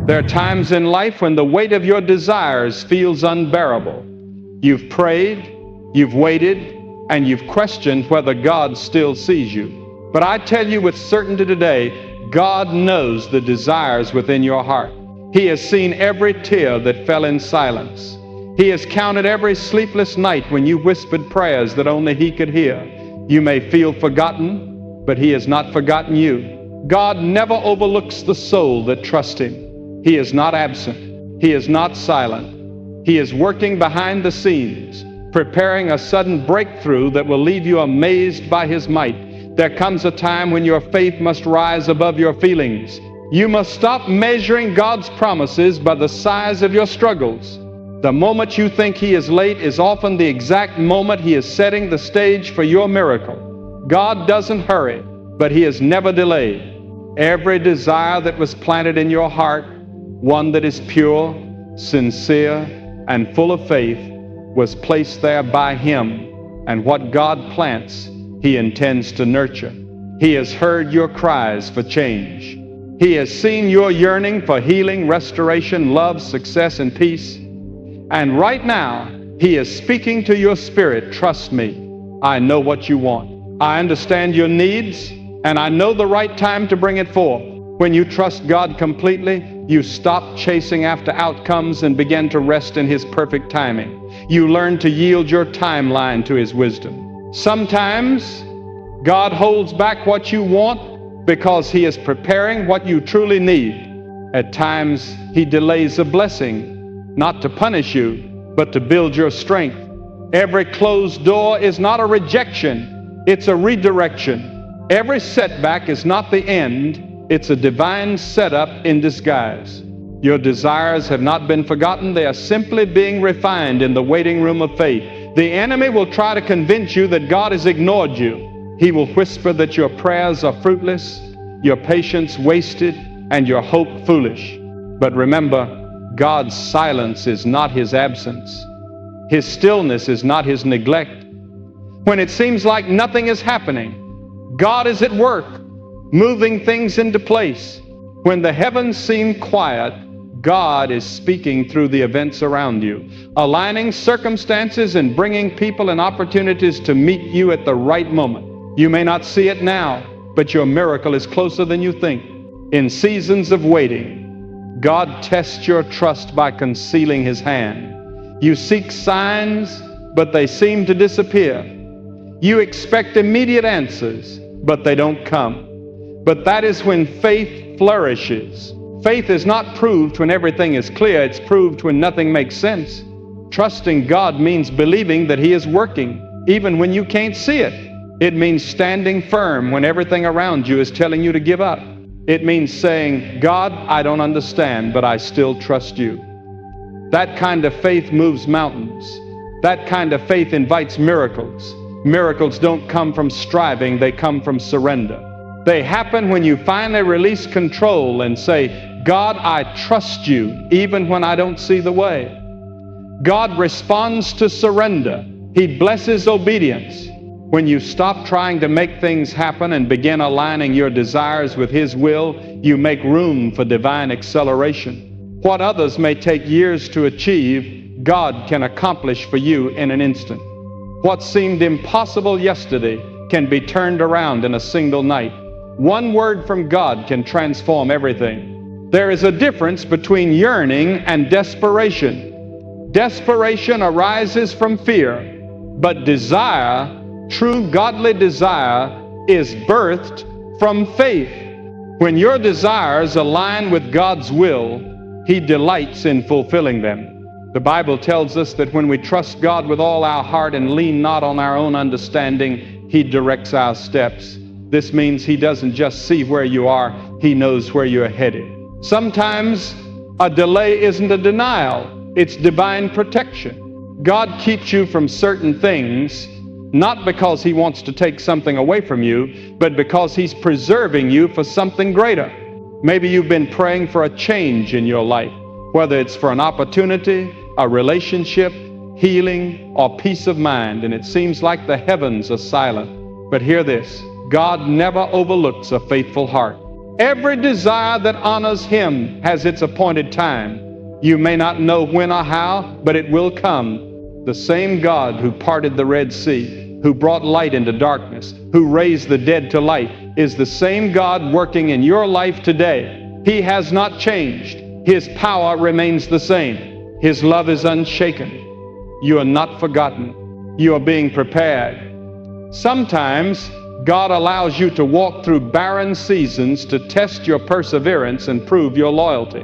There are times in life when the weight of your desires feels unbearable. You've prayed, you've waited, and you've questioned whether God still sees you. But I tell you with certainty today, God knows the desires within your heart. He has seen every tear that fell in silence. He has counted every sleepless night when you whispered prayers that only He could hear. You may feel forgotten, but He has not forgotten you. God never overlooks the soul that trusts Him. He is not absent. He is not silent. He is working behind the scenes, preparing a sudden breakthrough that will leave you amazed by His might. There comes a time when your faith must rise above your feelings. You must stop measuring God's promises by the size of your struggles. The moment you think He is late is often the exact moment He is setting the stage for your miracle. God doesn't hurry, but He is never delayed. Every desire that was planted in your heart, one that is pure, sincere, and full of faith, was placed there by Him. And what God plants, He intends to nurture. He has heard your cries for change. He has seen your yearning for healing, restoration, love, success, and peace. And right now, He is speaking to your spirit. Trust me, I know what you want. I understand your needs, and I know the right time to bring it forth. When you trust God completely, you stop chasing after outcomes and begin to rest in His perfect timing. You learn to yield your timeline to His wisdom. Sometimes God holds back what you want because He is preparing what you truly need. At times, He delays a blessing, not to punish you, but to build your strength. Every closed door is not a rejection, it's a redirection. Every setback is not the end, it's a divine setup in disguise. Your desires have not been forgotten, they are simply being refined in the waiting room of faith. The enemy will try to convince you that God has ignored you. He will whisper that your prayers are fruitless, your patience wasted, and your hope foolish. But remember, God's silence is not His absence. His stillness is not His neglect. When it seems like nothing is happening, God is at work, moving things into place. When the heavens seem quiet, God is speaking through the events around you, aligning circumstances and bringing people and opportunities to meet you at the right moment. You may not see it now, but your miracle is closer than you think. In seasons of waiting, God tests your trust by concealing His hand. You seek signs, but they seem to disappear. You expect immediate answers, but they don't come. But that is when faith flourishes. Faith is not proved when everything is clear, it's proved when nothing makes sense. Trusting God means believing that He is working, even when you can't see it. It means standing firm when everything around you is telling you to give up. It means saying, God, I don't understand, but I still trust you. That kind of faith moves mountains. That kind of faith invites miracles. Miracles don't come from striving, they come from surrender. They happen when you finally release control and say, God, I trust you, even when I don't see the way. God responds to surrender. He blesses obedience. When you stop trying to make things happen and begin aligning your desires with His will, you make room for divine acceleration. What others may take years to achieve, God can accomplish for you in an instant. What seemed impossible yesterday can be turned around in a single night. One word from God can transform everything. There is a difference between yearning and desperation. Desperation arises from fear, but desire, true godly desire, is birthed from faith. When your desires align with God's will, He delights in fulfilling them. The Bible tells us that when we trust God with all our heart and lean not on our own understanding, He directs our steps. This means He doesn't just see where you are, He knows where you're headed. Sometimes a delay isn't a denial, it's divine protection. God keeps you from certain things, not because He wants to take something away from you, but because He's preserving you for something greater. Maybe you've been praying for a change in your life, whether it's for an opportunity, a relationship, healing, or peace of mind, and it seems like the heavens are silent. But hear this, God never overlooks a faithful heart. Every desire that honors Him has its appointed time. You may not know when or how, but it will come. The same God who parted the Red Sea, who brought light into darkness, who raised the dead to life, is the same God working in your life today. He has not changed. His power remains the same. His love is unshaken. You are not forgotten. You are being prepared. Sometimes God allows you to walk through barren seasons to test your perseverance and prove your loyalty.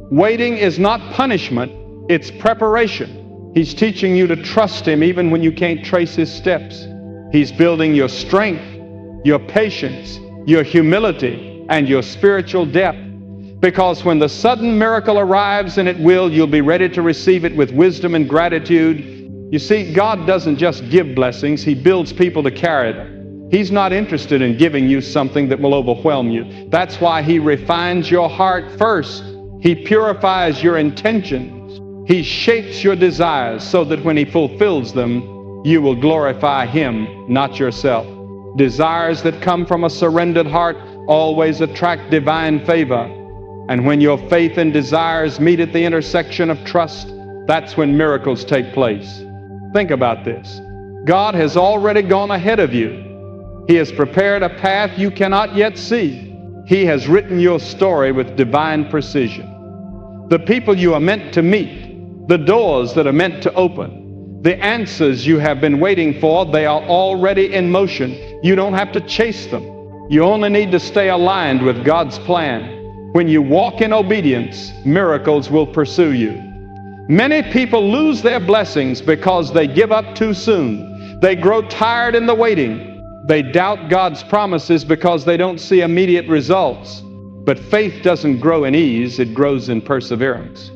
Waiting is not punishment, it's preparation. He's teaching you to trust Him even when you can't trace His steps. He's building your strength, your patience, your humility, and your spiritual depth. Because when the sudden miracle arrives, and it will, you'll be ready to receive it with wisdom and gratitude. You see, God doesn't just give blessings, He builds people to carry them. He's not interested in giving you something that will overwhelm you. That's why He refines your heart first. He purifies your intentions. He shapes your desires so that when He fulfills them, you will glorify Him, not yourself. Desires that come from a surrendered heart always attract divine favor. And when your faith and desires meet at the intersection of trust, that's when miracles take place. Think about this. God has already gone ahead of you. He has prepared a path you cannot yet see. He has written your story with divine precision. The people you are meant to meet, the doors that are meant to open, the answers you have been waiting for, they are already in motion. You don't have to chase them. You only need to stay aligned with God's plan. When you walk in obedience, miracles will pursue you. Many people lose their blessings because they give up too soon. They grow tired in the waiting. They doubt God's promises because they don't see immediate results. But faith doesn't grow in ease, it grows in perseverance.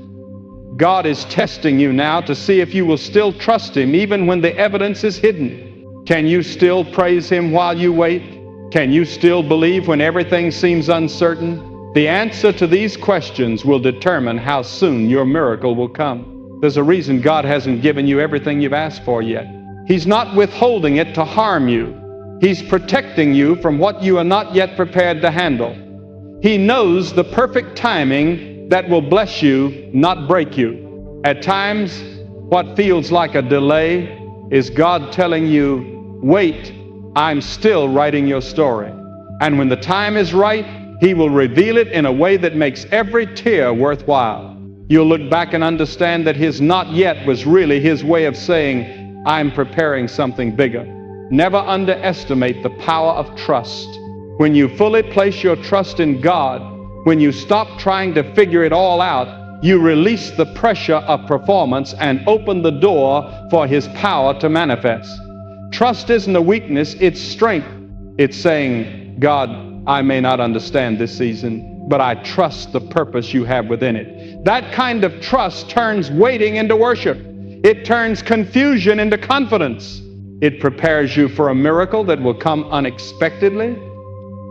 God is testing you now to see if you will still trust Him even when the evidence is hidden. Can you still praise Him while you wait? Can you still believe when everything seems uncertain? The answer to these questions will determine how soon your miracle will come. There's a reason God hasn't given you everything you've asked for yet. He's not withholding it to harm you. He's protecting you from what you are not yet prepared to handle. He knows the perfect timing that will bless you, not break you. At times, what feels like a delay is God telling you, wait, I'm still writing your story. And when the time is right, He will reveal it in a way that makes every tear worthwhile. You'll look back and understand that His not yet was really His way of saying, I'm preparing something bigger. Never underestimate the power of trust. When you fully place your trust in God, when you stop trying to figure it all out, you release the pressure of performance and open the door for His power to manifest. Trust isn't a weakness, it's strength. It's saying, God, I may not understand this season, but I trust the purpose you have within it. That kind of trust turns waiting into worship. It turns confusion into confidence. It prepares you for a miracle that will come unexpectedly,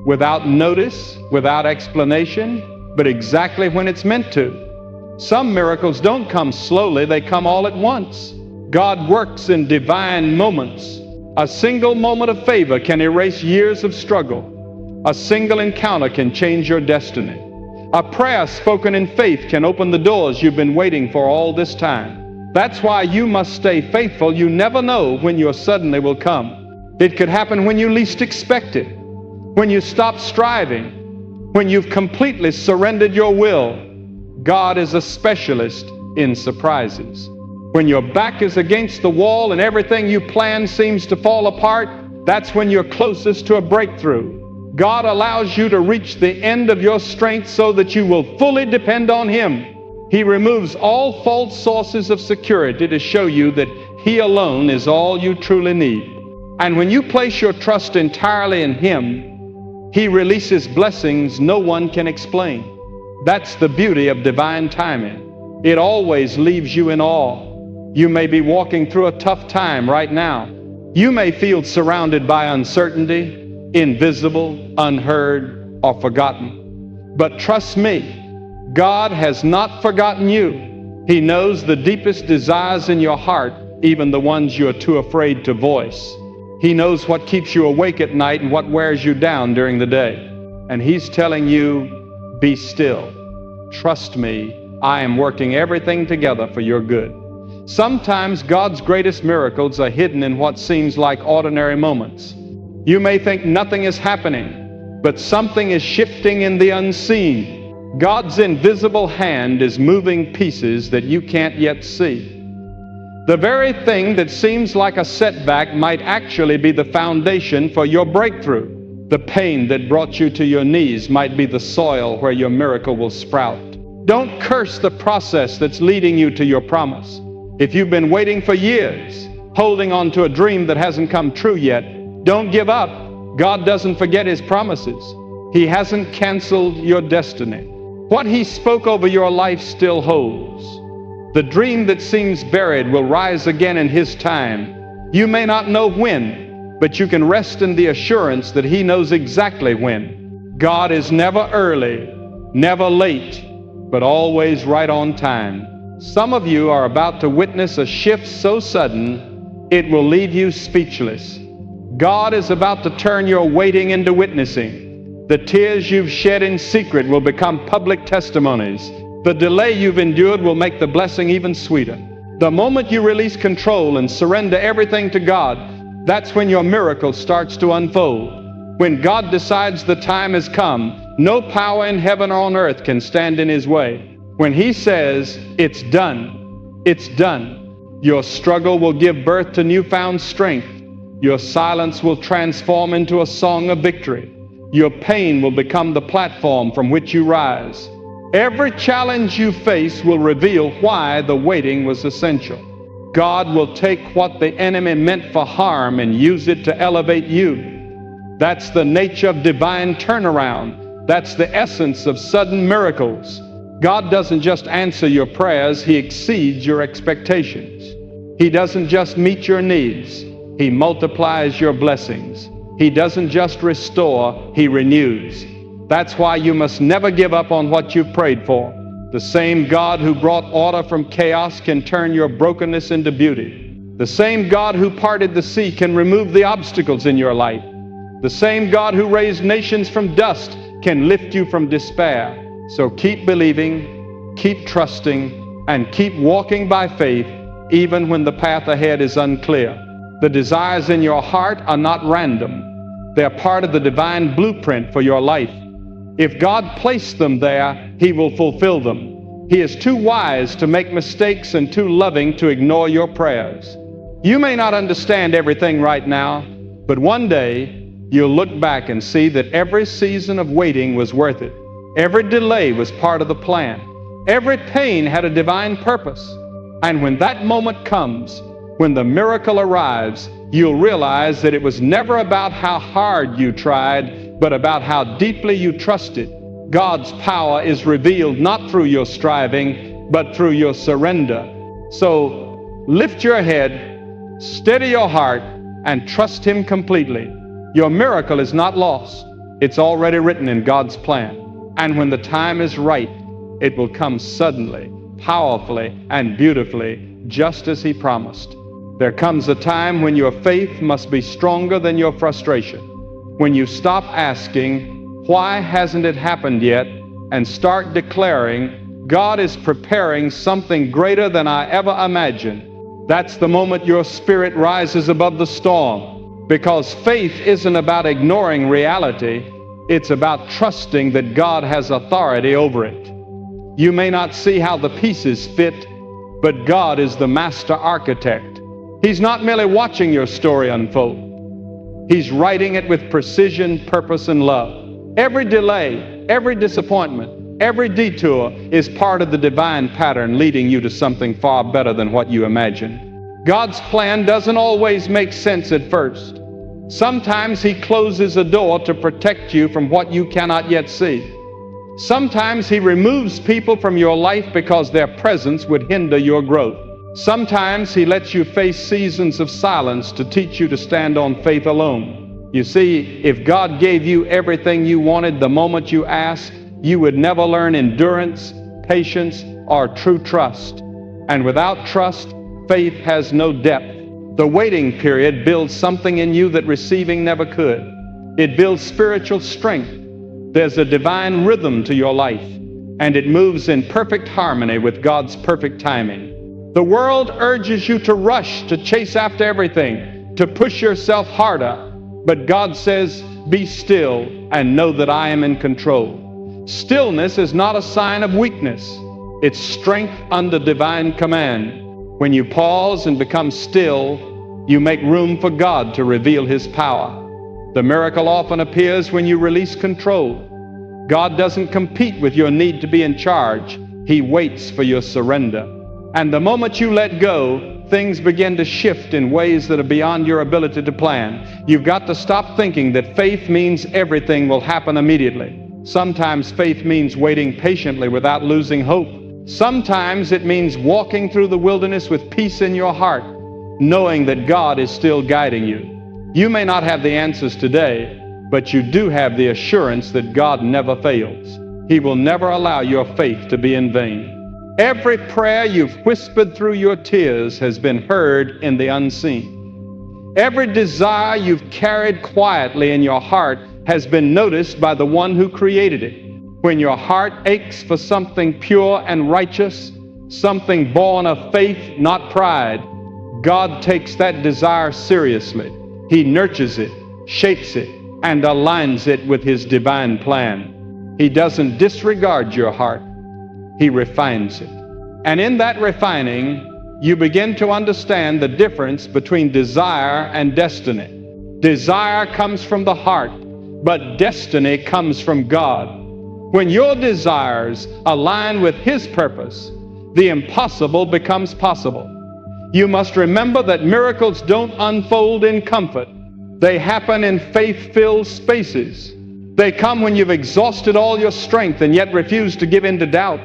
without notice, without explanation, but exactly when it's meant to. Some miracles don't come slowly, they come all at once. God works in divine moments. A single moment of favor can erase years of struggle. A single encounter can change your destiny. A prayer spoken in faith can open the doors you've been waiting for all this time. That's why you must stay faithful. You never know when your suddenly will come. It could happen when you least expect it, when you stop striving, when you've completely surrendered your will. God is a specialist in surprises. When your back is against the wall and everything you plan seems to fall apart, that's when you're closest to a breakthrough. God allows you to reach the end of your strength so that you will fully depend on Him. He removes all false sources of security to show you that He alone is all you truly need. And when you place your trust entirely in Him, He releases blessings no one can explain. That's the beauty of divine timing. It always leaves you in awe. You may be walking through a tough time right now. You may feel surrounded by uncertainty, invisible, unheard, or forgotten. But trust me, God has not forgotten you. He knows the deepest desires in your heart, even the ones you're too afraid to voice. He knows what keeps you awake at night and what wears you down during the day. And He's telling you, be still. Trust me, I am working everything together for your good. Sometimes God's greatest miracles are hidden in what seems like ordinary moments. You may think nothing is happening, but something is shifting in the unseen. God's invisible hand is moving pieces that you can't yet see. The very thing that seems like a setback might actually be the foundation for your breakthrough. The pain that brought you to your knees might be the soil where your miracle will sprout. Don't curse the process that's leading you to your promise. If you've been waiting for years, holding on to a dream that hasn't come true yet, don't give up. God doesn't forget His promises. He hasn't canceled your destiny. What He spoke over your life still holds. The dream that seems buried will rise again in His time. You may not know when, but you can rest in the assurance that He knows exactly when. God is never early, never late, but always right on time. Some of you are about to witness a shift so sudden, it will leave you speechless. God is about to turn your waiting into witnessing. The tears you've shed in secret will become public testimonies. The delay you've endured will make the blessing even sweeter. The moment you release control and surrender everything to God, that's when your miracle starts to unfold. When God decides the time has come, no power in heaven or on earth can stand in His way. When He says, it's done, your struggle will give birth to newfound strength. Your silence will transform into a song of victory. Your pain will become the platform from which you rise. Every challenge you face will reveal why the waiting was essential. God will take what the enemy meant for harm and use it to elevate you. That's the nature of divine turnaround. That's the essence of sudden miracles. God doesn't just answer your prayers, He exceeds your expectations. He doesn't just meet your needs, He multiplies your blessings. He doesn't just restore, He renews. That's why you must never give up on what you've prayed for. The same God who brought order from chaos can turn your brokenness into beauty. The same God who parted the sea can remove the obstacles in your life. The same God who raised nations from dust can lift you from despair. So keep believing, keep trusting, and keep walking by faith even when the path ahead is unclear. The desires in your heart are not random. They're part of the divine blueprint for your life. If God placed them there, He will fulfill them. He is too wise to make mistakes and too loving to ignore your prayers. You may not understand everything right now, but one day you'll look back and see that every season of waiting was worth it. Every delay was part of the plan. Every pain had a divine purpose. And when that moment comes, when the miracle arrives, you'll realize that it was never about how hard you tried, but about how deeply you trusted. God's power is revealed not through your striving, but through your surrender. So lift your head, steady your heart, and trust Him completely. Your miracle is not lost. It's already written in God's plan. And when the time is right, it will come suddenly, powerfully, and beautifully, just as He promised. There comes a time when your faith must be stronger than your frustration. When you stop asking, why hasn't it happened yet, and start declaring, God is preparing something greater than I ever imagined. That's the moment your spirit rises above the storm. Because faith isn't about ignoring reality. It's about trusting that God has authority over it. You may not see how the pieces fit, but God is the master architect. He's not merely watching your story unfold. He's writing it with precision, purpose, and love. Every delay, every disappointment, every detour is part of the divine pattern leading you to something far better than what you imagined. God's plan doesn't always make sense at first. Sometimes He closes a door to protect you from what you cannot yet see. Sometimes He removes people from your life because their presence would hinder your growth. Sometimes He lets you face seasons of silence to teach you to stand on faith alone. You see, if God gave you everything you wanted the moment you asked, you would never learn endurance, patience, or true trust. And without trust, faith has no depth. The waiting period builds something in you that receiving never could. It builds spiritual strength. There's a divine rhythm to your life, and it moves in perfect harmony with God's perfect timing. The world urges you to rush, to chase after everything, to push yourself harder. But God says, be still and know that I am in control. Stillness is not a sign of weakness. It's strength under divine command. When you pause and become still, you make room for God to reveal His power. The miracle often appears when you release control. God doesn't compete with your need to be in charge. He waits for your surrender. And the moment you let go, things begin to shift in ways that are beyond your ability to plan. You've got to stop thinking that faith means everything will happen immediately. Sometimes faith means waiting patiently without losing hope. Sometimes it means walking through the wilderness with peace in your heart, knowing that God is still guiding you. You may not have the answers today, but you do have the assurance that God never fails. He will never allow your faith to be in vain. Every prayer you've whispered through your tears has been heard in the unseen. Every desire you've carried quietly in your heart has been noticed by the one who created it. When your heart aches for something pure and righteous, something born of faith, not pride, God takes that desire seriously. He nurtures it, shapes it, and aligns it with His divine plan. He doesn't disregard your heart. He refines it. And in that refining, you begin to understand the difference between desire and destiny. Desire comes from the heart, but destiny comes from God. When your desires align with His purpose, the impossible becomes possible. You must remember that miracles don't unfold in comfort. They happen in faith-filled spaces. They come when you've exhausted all your strength and yet refuse to give in to doubt.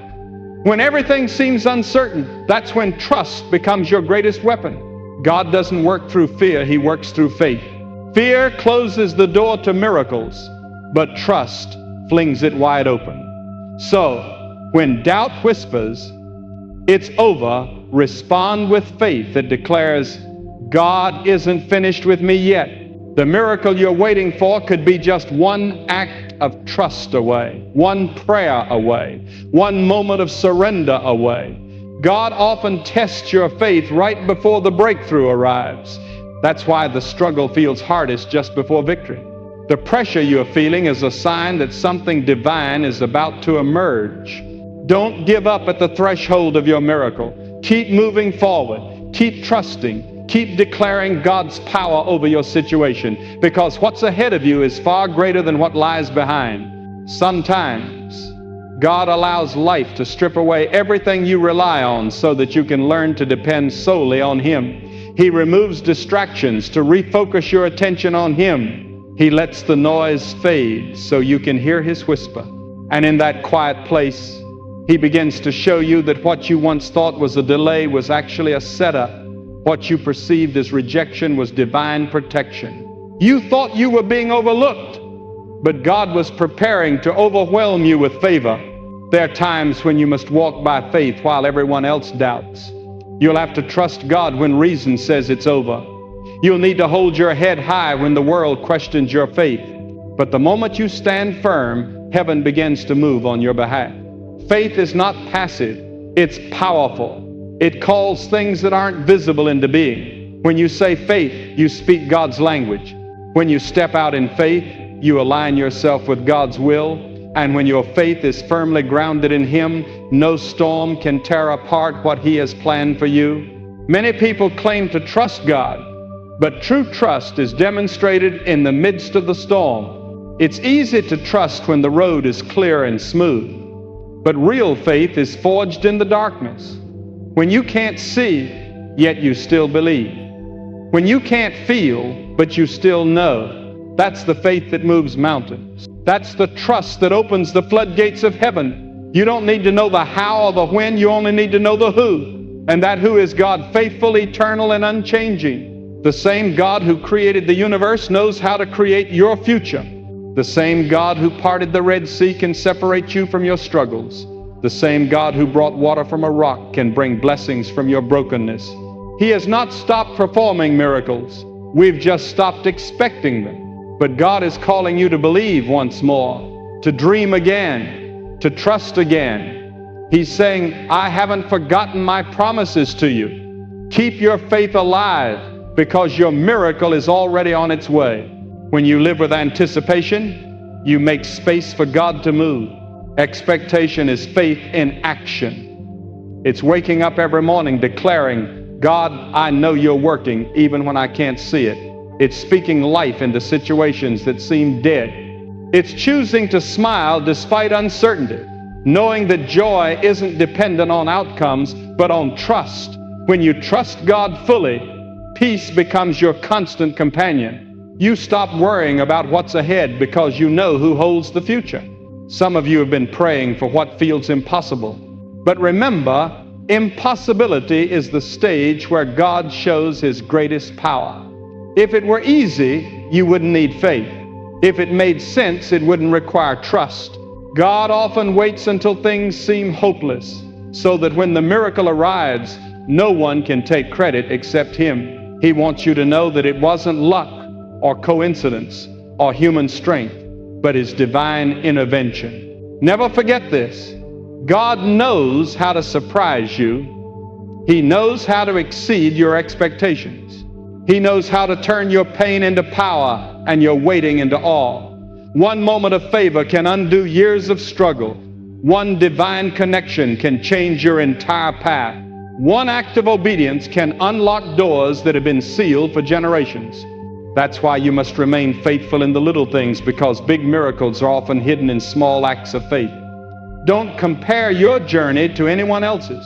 When everything seems uncertain, that's when trust becomes your greatest weapon. God doesn't work through fear, He works through faith. Fear closes the door to miracles, but trust flings it wide open. So, when doubt whispers, it's over, respond with faith that declares, God isn't finished with me yet. The miracle you're waiting for could be just one act of trust away, one prayer away, one moment of surrender away. God often tests your faith right before the breakthrough arrives. That's why the struggle feels hardest just before victory. The pressure you're feeling is a sign that something divine is about to emerge. Don't give up at the threshold of your miracle. Keep moving forward. Keep trusting. Keep declaring God's power over your situation, because what's ahead of you is far greater than what lies behind. Sometimes God allows life to strip away everything you rely on so that you can learn to depend solely on Him. He removes distractions to refocus your attention on Him. He lets the noise fade so you can hear His whisper. And in that quiet place, He begins to show you that what you once thought was a delay was actually a setup. What you perceived as rejection was divine protection. You thought you were being overlooked, but God was preparing to overwhelm you with favor. There are times when you must walk by faith while everyone else doubts. You'll have to trust God when reason says it's over. You'll need to hold your head high when the world questions your faith. But the moment you stand firm, heaven begins to move on your behalf. Faith is not passive, it's powerful. It calls things that aren't visible into being. When you say faith, you speak God's language. When you step out in faith, you align yourself with God's will. And when your faith is firmly grounded in Him, no storm can tear apart what He has planned for you. Many people claim to trust God, but true trust is demonstrated in the midst of the storm. It's easy to trust when the road is clear and smooth, but real faith is forged in the darkness. When you can't see, yet you still believe. When you can't feel, but you still know. That's the faith that moves mountains. That's the trust that opens the floodgates of heaven. You don't need to know the how or the when, you only need to know the who. And that who is God, faithful, eternal, and unchanging. The same God who created the universe knows how to create your future. The same God who parted the Red Sea can separate you from your struggles. The same God who brought water from a rock can bring blessings from your brokenness. He has not stopped performing miracles. We've just stopped expecting them. But God is calling you to believe once more. to dream again, to trust again. He's saying, I haven't forgotten my promises to you. Keep your faith alive because your miracle is already on its way. When you live with anticipation, you make space for God to move. Expectation is faith in action. It's waking up every morning declaring, God, I know you're working even when I can't see it. It's speaking life into situations that seem dead. It's choosing to smile despite uncertainty, knowing that joy isn't dependent on outcomes, but on trust. When you trust God fully, peace becomes your constant companion. You stop worrying about what's ahead because you know who holds the future. Some of you have been praying for what feels impossible. But remember, impossibility is the stage where God shows His greatest power. If it were easy, you wouldn't need faith. If it made sense, it wouldn't require trust. God often waits until things seem hopeless, so that when the miracle arrives, no one can take credit except Him. He wants you to know that it wasn't luck or coincidence or human strength, but His divine intervention. Never forget this. God knows how to surprise you. He knows how to exceed your expectations. He knows how to turn your pain into power and your waiting into awe. One moment of favor can undo years of struggle. One divine connection can change your entire path. One act of obedience can unlock doors that have been sealed for generations. That's why you must remain faithful in the little things, because big miracles are often hidden in small acts of faith. Don't compare your journey to anyone else's.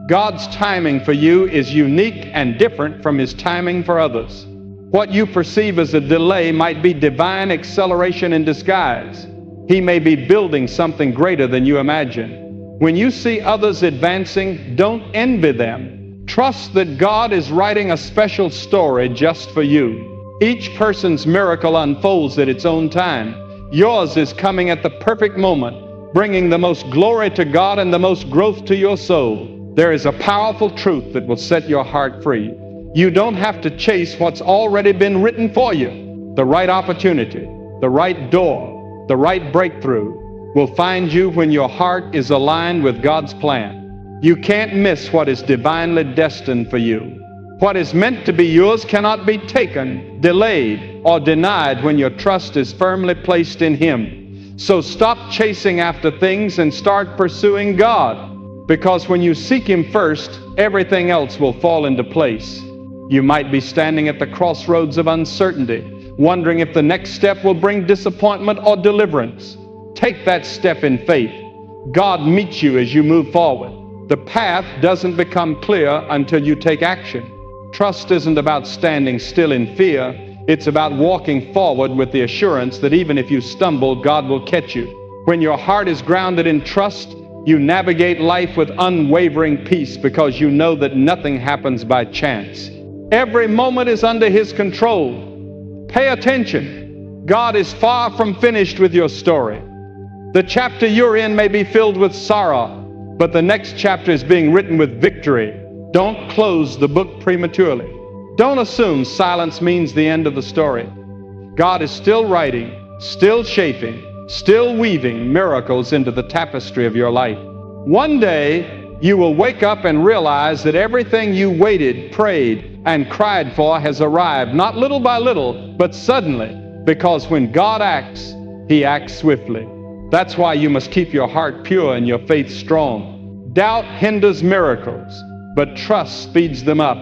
God's timing for you is unique and different from His timing for others. What you perceive as a delay might be divine acceleration in disguise. He may be building something greater than you imagine. When you see others advancing, don't envy them. Trust that God is writing a special story just for you. Each person's miracle unfolds at its own time. Yours is coming at the perfect moment, bringing the most glory to God and the most growth to your soul. There is a powerful truth that will set your heart free. You don't have to chase what's already been written for you. The right opportunity, the right door, the right breakthrough will find you when your heart is aligned with God's plan. You can't miss what is divinely destined for you. What is meant to be yours cannot be taken, delayed, or denied when your trust is firmly placed in Him. So stop chasing after things and start pursuing God, because when you seek Him first, everything else will fall into place. You might be standing at the crossroads of uncertainty, wondering if the next step will bring disappointment or deliverance. Take that step in faith. God meets you as you move forward. The path doesn't become clear until you take action. Trust isn't about standing still in fear. It's about walking forward with the assurance that even if you stumble, God will catch you. When your heart is grounded in trust, you navigate life with unwavering peace because you know that nothing happens by chance. Every moment is under His control. Pay attention. God is far from finished with your story. The chapter you're in may be filled with sorrow, but the next chapter is being written with victory. Don't close the book prematurely. Don't assume silence means the end of the story. God is still writing, still shaping, still weaving miracles into the tapestry of your life. One day, you will wake up and realize that everything you waited, prayed, and cried for has arrived, not little by little, but suddenly, because when God acts, He acts swiftly. That's why you must keep your heart pure and your faith strong. Doubt hinders miracles, but trust speeds them up.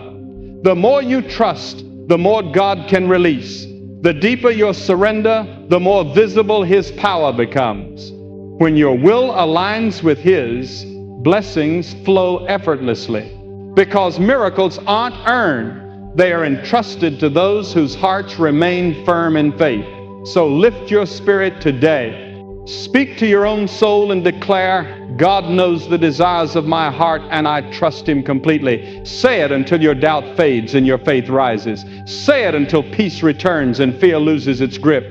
The more you trust, the more God can release. The deeper your surrender, the more visible His power becomes. When your will aligns with His, blessings flow effortlessly. Because miracles aren't earned, they are entrusted to those whose hearts remain firm in faith. So lift your spirit today. Speak to your own soul and declare, God knows the desires of my heart and I trust Him completely. Say it until your doubt fades and your faith rises. Say it until peace returns and fear loses its grip.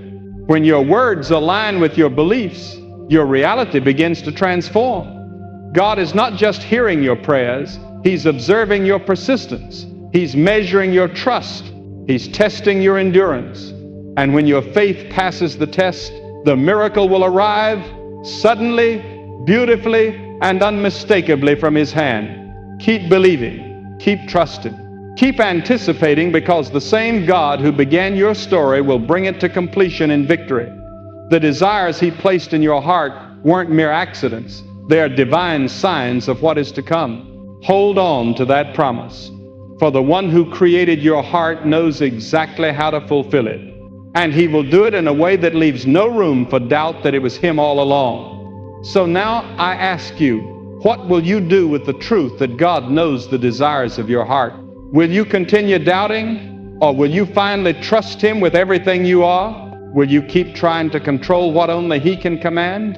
When your words align with your beliefs, your reality begins to transform. God is not just hearing your prayers, He's observing your persistence. He's measuring your trust. He's testing your endurance. And when your faith passes the test, The miracle will arrive suddenly, beautifully, and unmistakably from His hand. Keep believing. Keep trusting. Keep anticipating, because the same God who began your story will bring it to completion in victory. The desires He placed in your heart weren't mere accidents. They are divine signs of what is to come. Hold on to that promise, for the one who created your heart knows exactly how to fulfill it. And He will do it in a way that leaves no room for doubt that it was Him all along. So now I ask you, what will you do with the truth that God knows the desires of your heart? Will you continue doubting, or will you finally trust Him with everything you are? Will you keep trying to control what only He can command,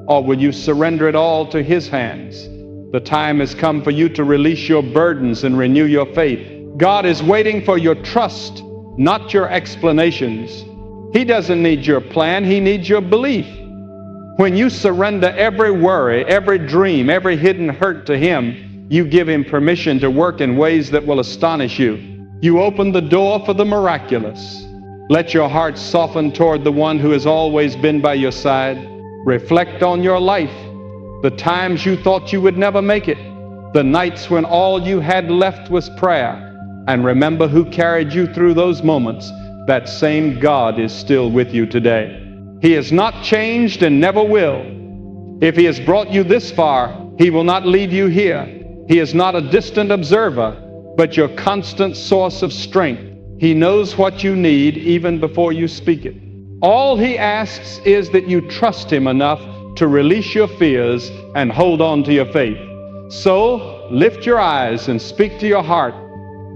or will you surrender it all to His hands? The time has come for you to release your burdens and renew your faith. God is waiting for your trust, not your explanations. He doesn't need your plan, He needs your belief. When you surrender every worry, every dream, every hidden hurt to Him, you give Him permission to work in ways that will astonish you. You open the door for the miraculous. Let your heart soften toward the one who has always been by your side. Reflect on your life, the times you thought you would never make it, the nights when all you had left was prayer, and remember who carried you through those moments. That same God is still with you today. He has not changed and never will. If He has brought you this far, He will not leave you here. He is not a distant observer, but your constant source of strength. He knows what you need even before you speak it. All He asks is that you trust Him enough to release your fears and hold on to your faith. So lift your eyes and speak to your heart.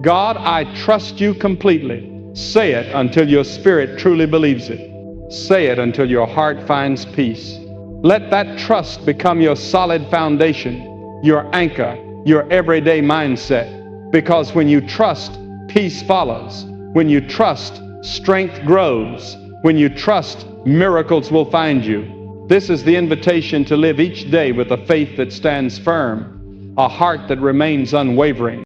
God, I trust You completely. Say it until your spirit truly believes it. Say it until your heart finds peace. Let that trust become your solid foundation, your anchor, your everyday mindset. Because when you trust, peace follows. When you trust, strength grows. When you trust, miracles will find you. This is the invitation to live each day with a faith that stands firm, a heart that remains unwavering.